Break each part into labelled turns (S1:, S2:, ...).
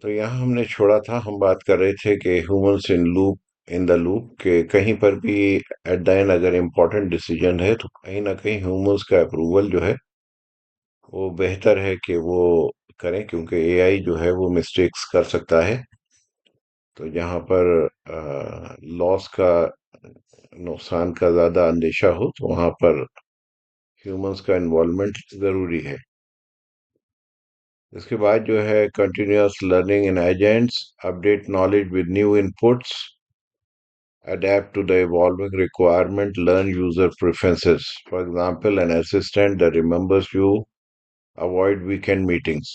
S1: तो यहाँ हमने छोड़ा था, हम बात कर रहे थे कि ह्यूमंस इन द लूप के कहीं पर भी एट द एंड अगर इम्पोर्टेंट डिसीजन है तो कहीं ना कहीं ह्यूमंस का अप्रूवल जो है वो बेहतर है कि वो करें, क्योंकि एआई जो है वो मिस्टेक्स कर सकता है। तो जहाँ पर लॉस का, नुकसान का ज्यादा अंदेशा हो तो वहां पर ह्यूमंस का इन्वॉल्वमेंट जरूरी है। इसके बाद जो है continuous learning in agents, update knowledge with new inputs, adapt to the evolving requirement, learn user preferences. For example, an assistant that remembers you, avoid weekend meetings.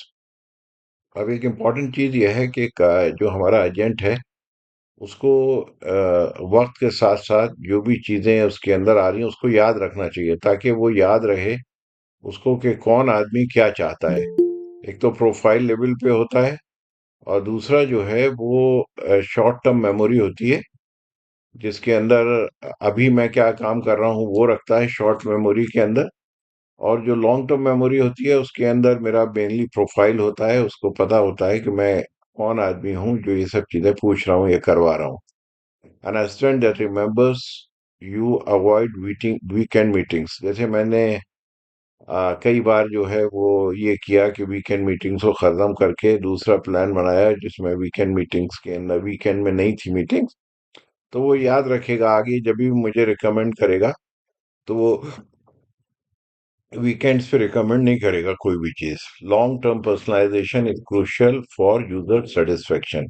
S1: अब एक इम्पॉर्टेंट चीज यह है कि जो हमारा एजेंट है उसको वक्त के साथ साथ जो भी चीजें उसके अंदर आ रही हैं उसको याद रखना चाहिए, ताकि वो याद रहे उसको कि कौन आदमी क्या चाहता है। एक तो प्रोफाइल लेवल पे होता है, और दूसरा जो है वो शॉर्ट टर्म मेमोरी होती है, जिसके अंदर अभी मैं क्या काम कर रहा हूँ वो रखता है शॉर्ट मेमोरी के अंदर। और जो लॉन्ग टर्म मेमोरी होती है उसके अंदर मेरा मेनली प्रोफाइल होता है, उसको पता होता है कि मैं कौन आदमी हूँ जो ये सब चीजें पूछ रहा हूँ या करवा रहा हूँ। An assistant that remembers you, avoid weekend meetings. जैसे मैंने कई बार जो है वो ये किया कि वीकेंड मीटिंग्स को खत्म करके दूसरा प्लान बनाया जिसमें वीकेंड मीटिंग्स के अंदर, वीकेंड में नहीं थी मीटिंग्स, तो वो याद रखेगा आगे जब भी मुझे रिकमेंड करेगा तो वो वीकेंड्स पे रिकमेंड नहीं करेगा कोई भी चीज। Long term personalisation is crucial for user satisfaction.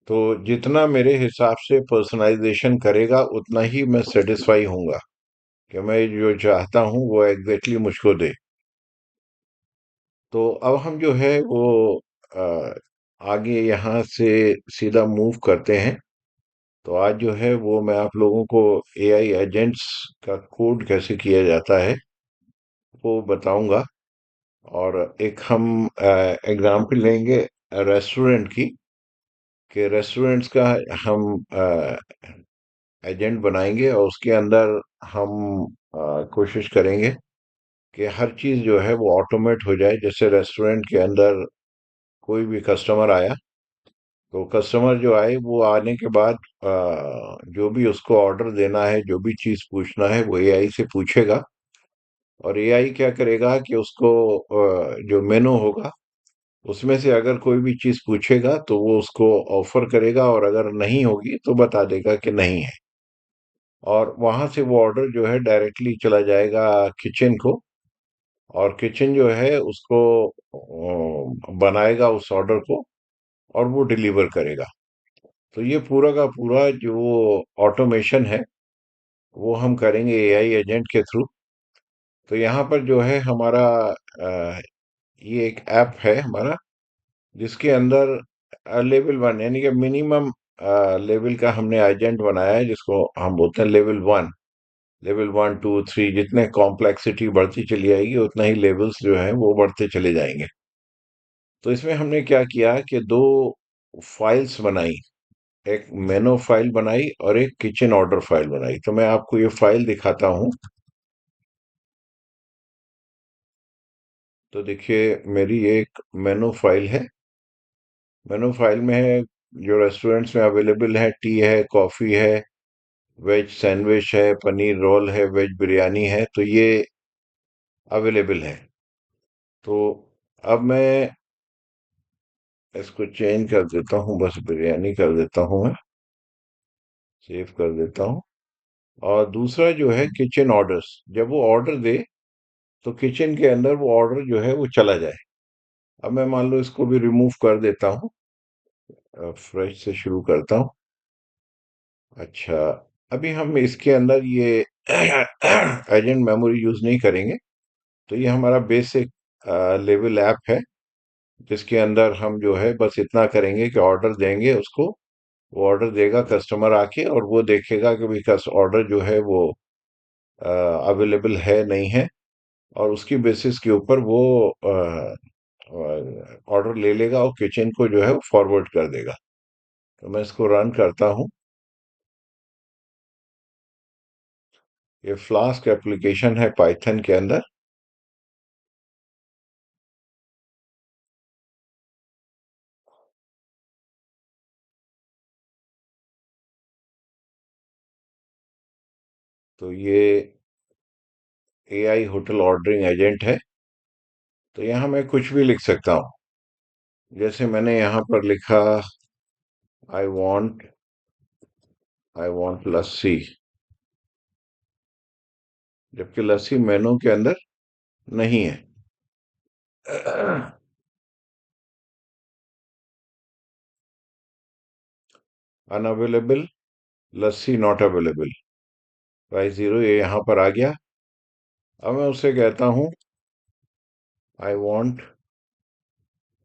S1: तो जितना मेरे हिसाब से पर्सनलाइजेशन करेगा उतना ही मैं सेटिस्फाई होऊंगा कि मैं जो चाहता हूँ वो एग्जैक्टली मुझको दे। तो अब हम जो है वो अ, आगे यहाँ से सीधा मूव करते हैं। तो आज जो है वो मैं आप लोगों को एआई एजेंट्स का कोड कैसे किया जाता है वो बताऊंगा। और एक हम एग्जाम्पल लेंगे रेस्टोरेंट की, कि रेस्टोरेंट्स का हम एजेंट बनाएंगे और उसके अंदर हम कोशिश करेंगे कि हर चीज जो है वो ऑटोमेट हो जाए। जैसे रेस्टोरेंट के अंदर कोई भी कस्टमर आया, तो कस्टमर जो आए वो आने के बाद जो भी उसको ऑर्डर देना है, जो भी चीज पूछना है वो एआई से पूछेगा। और एआई क्या करेगा कि उसको जो मेनू होगा उसमें से अगर कोई भी चीज पूछेगा तो वो उसको ऑफर करेगा, और अगर नहीं होगी तो बता देगा कि नहीं है। और वहां से वो ऑर्डर जो है डायरेक्टली चला जाएगा किचन को, और किचन जो है उसको बनाएगा उस ऑर्डर को, और वो डिलीवर करेगा। तो ये पूरा का पूरा जो ऑटोमेशन है वो हम करेंगे एआई एजेंट के थ्रू। तो यहाँ पर जो है हमारा अ, ये एक ऐप है हमारा, जिसके अंदर लेवल वन यानी कि मिनिमम लेवल का हमने एजेंट बनाया है, जिसको हम बोलते हैं level one. Level one two three, जितने कॉम्प्लेक्सिटी बढ़ती चली जाएगी उतना ही लेवल्स जो हैं वो बढ़ते चले जाएंगे। तो इसमें हमने क्या किया कि दो फाइल्स बनाई, एक मेनू फाइल बनाई और एक किचन ऑर्डर फाइल बनाई। तो मैं आपको ये फाइल दिखाता हूँ। तो देखिए मेरी एक मेनू फाइल है। मेनू फाइल में है जो रेस्टोरेंट्स में अवेलेबल है, टी है, कॉफी है, वेज सैंडविच है, पनीर रोल है, वेज बिरयानी है, तो ये अवेलेबल है। तो अब मैं इसको चेंज कर देता हूँ, बस बिरयानी कर देता हूँ, मैं सेव कर देता हूँ। और दूसरा जो है किचन ऑर्डर्स, जब वो ऑर्डर दे तो किचन के अंदर वो ऑर्डर जो है वो चला जाए। अब मैं मान लो इसको भी रिमूव कर देता हूँ, फ्रेश से शुरू करता हूँ। अच्छा, अभी हम इसके अंदर ये एजेंट मेमोरी यूज नहीं करेंगे। तो ये हमारा बेसिक लेवल ऐप है, जिसके अंदर हम जो है बस इतना करेंगे कि ऑर्डर देंगे उसको, वो ऑर्डर देगा कस्टमर आके, और वो देखेगा कि भाई कस ऑर्डर जो है वो अवेलेबल है नहीं है, और उसकी बेसिस के ऊपर वो ऑर्डर ले लेगा और किचन को जो है वो फॉरवर्ड कर देगा। तो मैं इसको रन करता हूँ। ये फ्लास्क एप्लीकेशन है पाइथन के अंदर। तो ये एआई होटल ऑर्डरिंग एजेंट है। तो यहाँ मैं कुछ भी लिख सकता हूँ। जैसे मैंने यहाँ पर लिखा आई वांट लस्सी, जबकि लस्सी मेनू के अंदर नहीं है। Unavailable, lassi not available, price zero, ये यहाँ पर आ गया। अब मैं उससे कहता हूँ आई वांट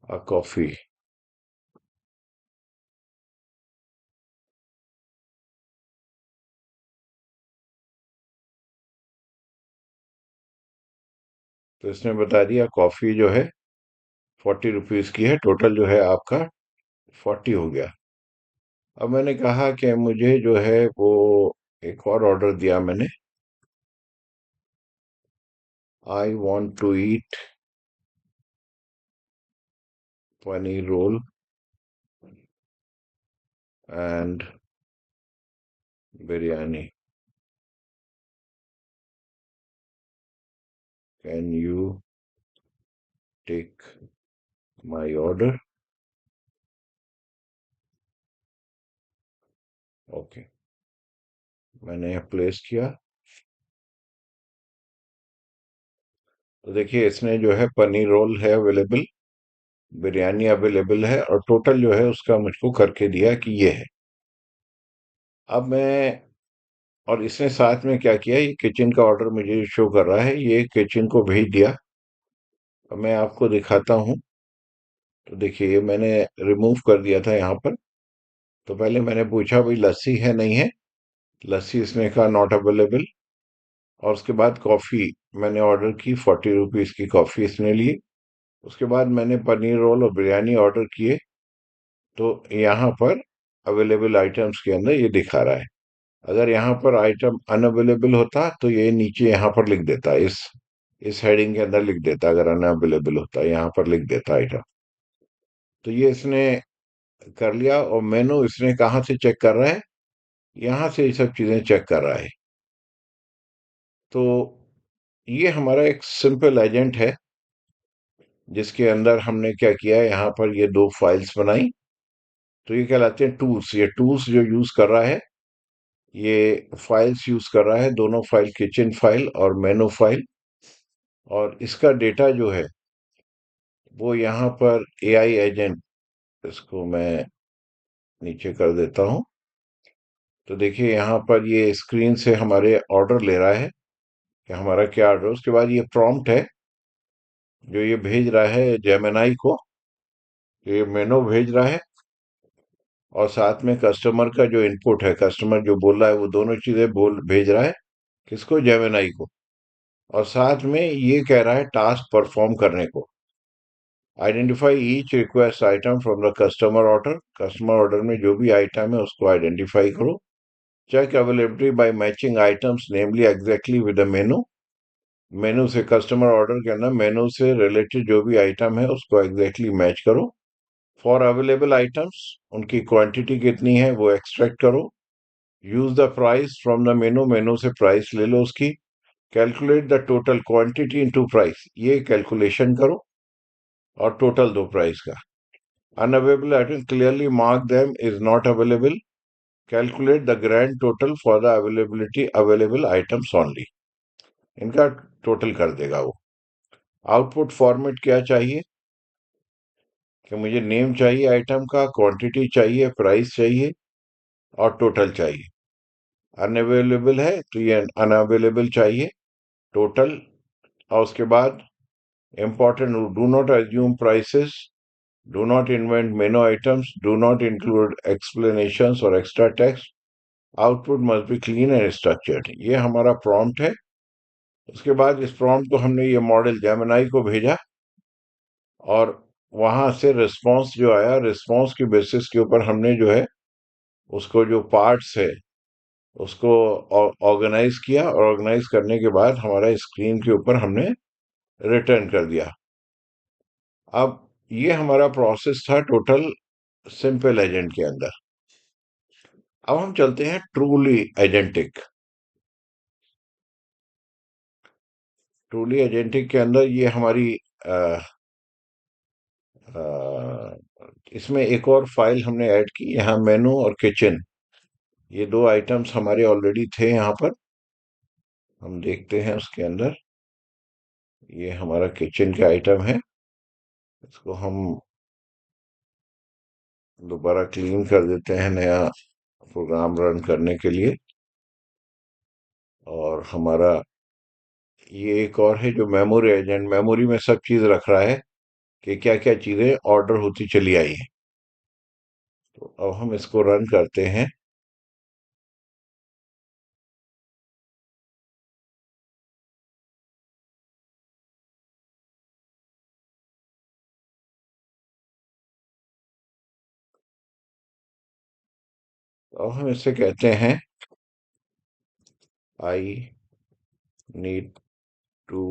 S1: अ कॉफी। तो इसने बता दिया कॉफी जो है 40 रुपीज की है, टोटल जो है आपका 40 हो गया। अब मैंने कहा कि मुझे जो है वो एक और ऑर्डर दिया मैंने, I want to eat paneer roll and biryani, can you take my order. Okay, मैंने प्लेस किया। तो देखिए इसने जो है पनीर रोल है अवेलेबल, बिरयानी अवेलेबल है, और टोटल जो है उसका मुझको करके दिया कि ये है। अब मैं, और इसने साथ में क्या किया, ये किचन का ऑर्डर मुझे शो कर रहा है, ये किचन को भेज दिया। अब मैं आपको दिखाता हूँ। तो देखिए ये मैंने रिमूव कर दिया था यहाँ पर। तो पहले मैंने पूछा भाई लस्सी है नहीं है, लस्सी इसने कहा नॉट अवेलेबल। और उसके बाद कॉफ़ी मैंने ऑर्डर की, 40 रुपीज़ की कॉफ़ी इसने ली। उसके बाद मैंने पनीर रोल और बिरयानी ऑर्डर किए। तो यहाँ पर अवेलेबल आइटम्स के अंदर ये दिखा रहा है। अगर यहाँ पर आइटम अनअवेलेबल होता तो ये नीचे यहाँ पर लिख देता, इस हेडिंग के अंदर लिख देता, अगर अनअवेलेबल होता यहाँ पर लिख देता आइटम। तो ये इसने कर लिया। और मेनू इसने कहाँ से चेक कर रहा है, यहाँ से ये सब चीजें चेक कर रहा है। तो ये हमारा एक सिंपल एजेंट है, जिसके अंदर हमने क्या किया, यहाँ पर ये दो फाइल्स बनाई। तो ये कहलाते हैं टूल्स। ये टूल्स जो यूज कर रहा है, ये फाइल्स यूज कर रहा है, दोनों फाइल, किचन फाइल और मेनू फाइल। और इसका डेटा जो है वो यहाँ पर एआई एजेंट, इसको मैं नीचे कर देता हूँ। तो देखिए यहाँ पर ये स्क्रीन से हमारे ऑर्डर ले रहा है कि हमारा क्या ऑर्डर। उसके बाद ये प्रॉम्प्ट है जो ये भेज रहा है जेमिनाई को, ये मेनू भेज रहा है। और साथ में कस्टमर का जो इनपुट है, कस्टमर जो बोल रहा है, वो दोनों चीजें बोल भेज रहा है किसको, जेमिनाई को। और साथ में ये कह रहा है टास्क परफॉर्म करने को, identify each request item from the customer order. Customer order में जो भी आइटम है उसको आइडेंटिफाई करो। Check availability by matching items namely exactly with the menu. Menu से, कस्टमर ऑर्डर के अंदर मेनू से रिलेटेड जो भी आइटम है उसको एग्जैक्टली मैच करो। फॉर अवेलेबल आइटम्स, उनकी क्वांटिटी कितनी है वो एक्सट्रैक्ट करो। Use the price from the menu, menu से प्राइस ले लो उसकी। Calculate the total quantity into price, ये कैलकुलेशन करो और टोटल दो प्राइस का। Unavailable item, clearly mark them is not available. Calculate the grand total for the availability available items only. इनका total कर देगा वो। आउटपुट फॉर्मेट क्या चाहिए, कि मुझे नेम चाहिए आइटम का, क्वांटिटी चाहिए, प्राइस चाहिए और टोटल चाहिए। अनअवेलेबल है तो ये अनअवेलेबल चाहिए, टोटल। और उसके बाद important, do not assume prices, do not invent menu items, do not include explanations और extra text. Output must be clean and structured. ये हमारा प्रॉम्प्ट है। उसके बाद इस प्रॉम्प्ट को हमने ये मॉडल जेमिनाई को भेजा, और वहां से रिस्पांस जो आया, रिस्पांस की बेसिस के ऊपर हमने जो है उसको, जो पार्ट्स है उसको ऑर्गेनाइज किया। और ऑर्गेनाइज करने के बाद हमारा स्क्रीन के ऊपर हमने रिटर्न कर दिया। अब ये हमारा प्रोसेस था टोटल सिंपल एजेंट के अंदर। अब हम चलते हैं ट्रूली एजेंटिक। ट्रूली एजेंटिक के अंदर ये हमारी अ, अ, इसमें एक और फाइल हमने ऐड की, यहाँ मेनू और किचन, ये दो आइटम्स हमारे ऑलरेडी थे यहाँ पर। हम देखते हैं उसके अंदर, ये हमारा किचन का आइटम है। इसको हम दोबारा क्लीन कर देते हैं नया प्रोग्राम रन करने के लिए। और हमारा ये एक और है जो मेमोरी एजेंट, मेमोरी में सब चीज रख रहा है कि क्या क्या चीजें ऑर्डर होती चली आई हैं। तो अब हम इसको रन करते हैं। तो अब हम इससे कहते हैं I need two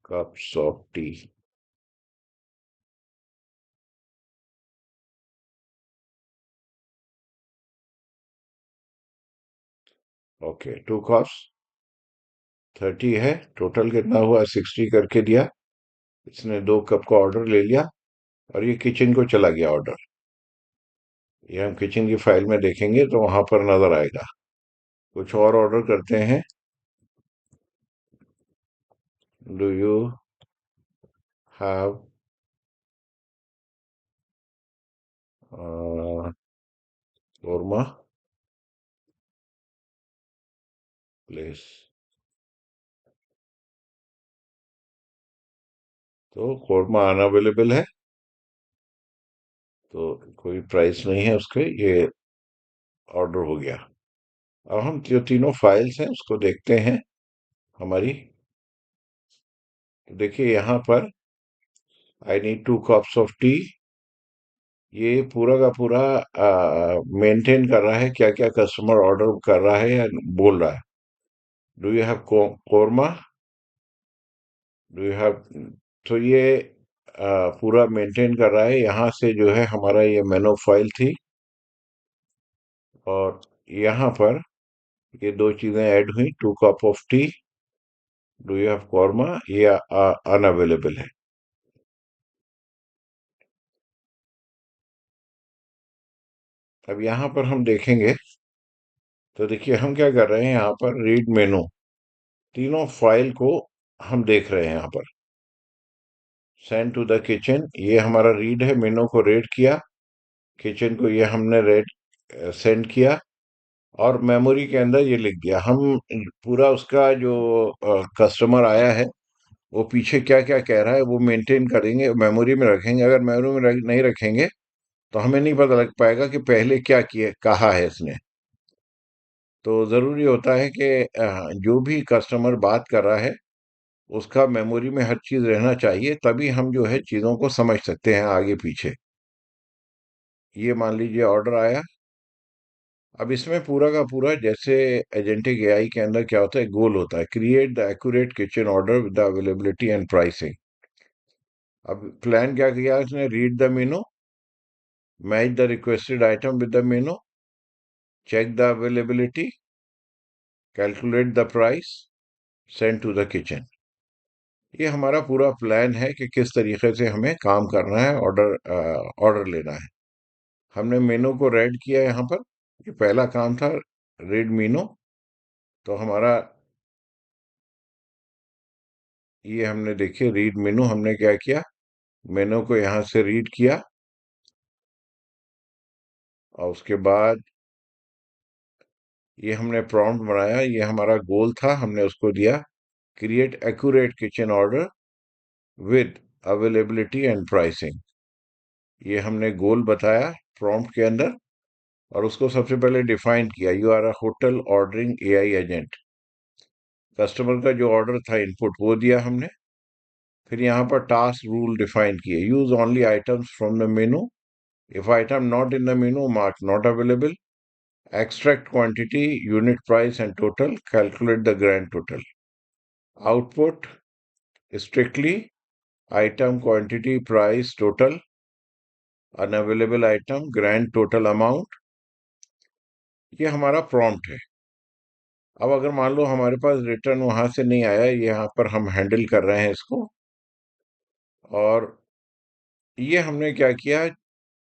S1: cups of T. Okay, 2 cups, 30 है। टोटल कितना हुआ, 60 करके दिया। इसने 2 कप का ऑर्डर ले लिया और ये किचन को चला गया ऑर्डर। ये हम किचन की फाइल में देखेंगे तो वहां पर नजर आएगा। कुछ और ऑर्डर करते हैं। Do you have korma place. तो कोरमा अनअवेलेबल है, तो कोई प्राइस नहीं है उसके, ये ऑर्डर हो गया। अब हम जो तीनों फाइल्स हैं उसको देखते हैं हमारी। देखिए यहाँ पर I need 2 cups of T, ये पूरा का पूरा मेंटेन कर रहा है क्या क्या कस्टमर ऑर्डर कर रहा है या बोल रहा है। Do you have korma, do you have, तो ये पूरा मेंटेन कर रहा है। यहाँ से जो है हमारा ये मेनू फाइल थी, और यहाँ पर ये दो चीजें ऐड हुई, 2 cup of T, do you have korma, ये अनअवेलेबल है। अब यहाँ पर हम देखेंगे तो देखिए हम क्या कर रहे हैं, यहाँ पर रीड मेनू, तीनों फाइल को हम देख रहे हैं यहाँ पर। सेंड टू द किचन, ये हमारा रीड है, मेनू को रीड किया। किचन को ये हमने रेड सेंड किया, और मेमोरी के अंदर ये लिख दिया। हम पूरा उसका जो कस्टमर आया है वो पीछे क्या क्या कह रहा है वो मेंटेन करेंगे, मेमोरी में रखेंगे। अगर मेमोरी में नहीं रखेंगे तो हमें नहीं पता लग पाएगा कि पहले क्या किया कहा है इसने। तो जरूरी होता है कि जो भी कस्टमर बात कर रहा है उसका मेमोरी में हर चीज रहना चाहिए, तभी हम जो है चीजों को समझ सकते हैं आगे पीछे। ये मान लीजिए ऑर्डर आया। अब इसमें पूरा का पूरा जैसे एजेंटिक एआई के अंदर क्या होता है, गोल होता है, create the accurate kitchen order with the availability and pricing. अब प्लान क्या किया इसने, read the menu, match the requested item with the menu, check the availability, calculate the price, send to the kitchen. ये हमारा पूरा plan है कि किस तरीके से हमें काम करना है, ऑर्डर लेना है। हमने मेनू को रेड किया यहाँ पर, ये पहला काम था, रीड मेनू। तो हमारा ये हमने देखिए रीड मेनू, हमने क्या किया, मेनू को यहाँ से रीड किया, और उसके बाद ये हमने प्रॉम्प्ट बनाया, ये हमारा गोल था, हमने उसको दिया create accurate kitchen order with availability and pricing. ये हमने गोल बताया प्रॉम्प्ट के अंदर, और उसको सबसे पहले डिफाइन किया, you are a hotel ordering AI agent. Customer का जो ऑर्डर था इनपुट वो दिया हमने। फिर यहाँ पर टास्क रूल डिफाइन किए, use only items from the menu, if item not in the menu mark not available, extract quantity, unit price and total, calculate the grand total. Output strictly item quantity price total, unavailable item grand total amount। ये हमारा prompt है। अब अगर मान लो हमारे पास return वहां से नहीं आया, यहाँ पर हम हैंडल कर रहे हैं इसको, और ये हमने क्या किया,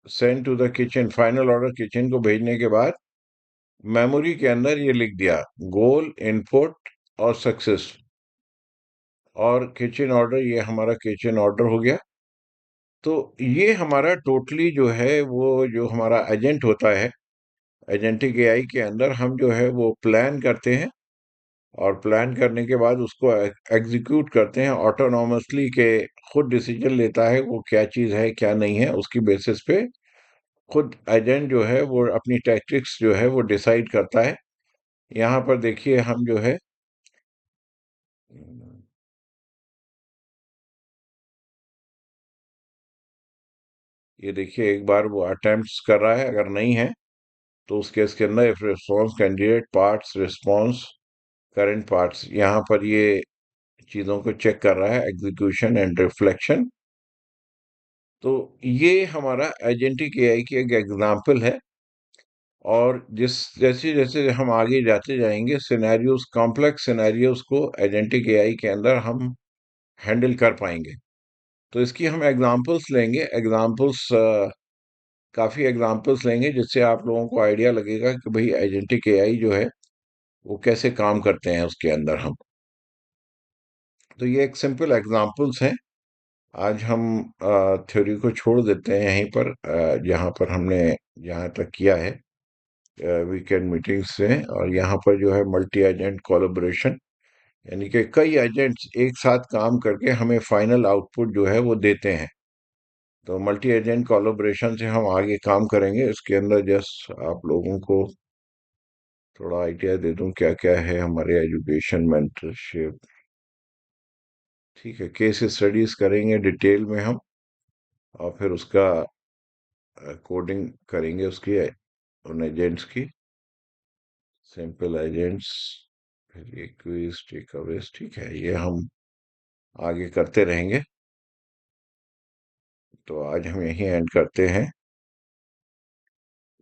S1: send to the kitchen, final order kitchen को भेजने के बाद मेमोरी के अंदर ये लिख दिया, गोल, इनपुट और सक्सेस, और किचन ऑर्डर, ये हमारा किचन ऑर्डर हो गया। तो ये हमारा टोटली जो है, वो जो हमारा एजेंट होता है, एजेंटिक एआई के अंदर हम जो है वो प्लान करते हैं, और प्लान करने के बाद उसको एग्जीक्यूट करते हैं ऑटोनॉमसली, के खुद डिसीजन लेता है वो क्या चीज़ है क्या नहीं है, उसकी बेसिस पे खुद एजेंट जो है वो अपनी टैक्टिक्स जो है वो डिसाइड करता है। यहाँ पर देखिए हम जो है, ये देखिए एक बार वो अटेम्प्ट्स कर रहा है, अगर नहीं है तो उस केस के अंदर if response candidate parts response current parts, यहाँ पर ये चीज़ों को चेक कर रहा है, एग्जीक्यूशन एंड रिफ्लेक्शन। तो ये हमारा एजेंटिक एआई की एक एग्जाम्पल है। और जिस जैसे जैसे हम आगे जाते जाएंगे, सिनेरियोस, कॉम्प्लेक्स सिनेरियोस को एजेंटिक एआई के अंदर हम हैंडल कर पाएंगे। तो इसकी हम एग्जांपल्स लेंगे, एग्जांपल्स, काफ़ी एग्जांपल्स लेंगे, जिससे आप लोगों को आइडिया लगेगा कि भाई एजेंटिक एआई जो है वो कैसे काम करते हैं उसके अंदर हम। तो ये एक सिंपल एग्जांपल्स हैं। आज हम थ्योरी को छोड़ देते हैं यहीं पर, जहाँ पर हमने यहाँ तक किया है वीकेंड मीटिंग्स से। और यहाँ पर जो है मल्टी एजेंट कोलैबोरेशन, यानी कि कई एजेंट्स एक साथ काम करके हमें फाइनल आउटपुट जो है वो देते हैं। तो मल्टी एजेंट कोलैबोरेशन से हम आगे काम करेंगे। इसके अंदर जस्ट आप लोगों को थोड़ा आइडिया दे दूं क्या क्या है हमारे एजुकेशन मेंटरशिप। ठीक है, केस स्टडीज करेंगे डिटेल में हम, और फिर उसका कोडिंग करेंगे उसकी, उन एजेंट्स की, सिंपल एजेंट्स, फिर ये क्विज टेकअवेज। ठीक है, ये हम आगे करते रहेंगे। तो आज हम यहीं एंड करते हैं।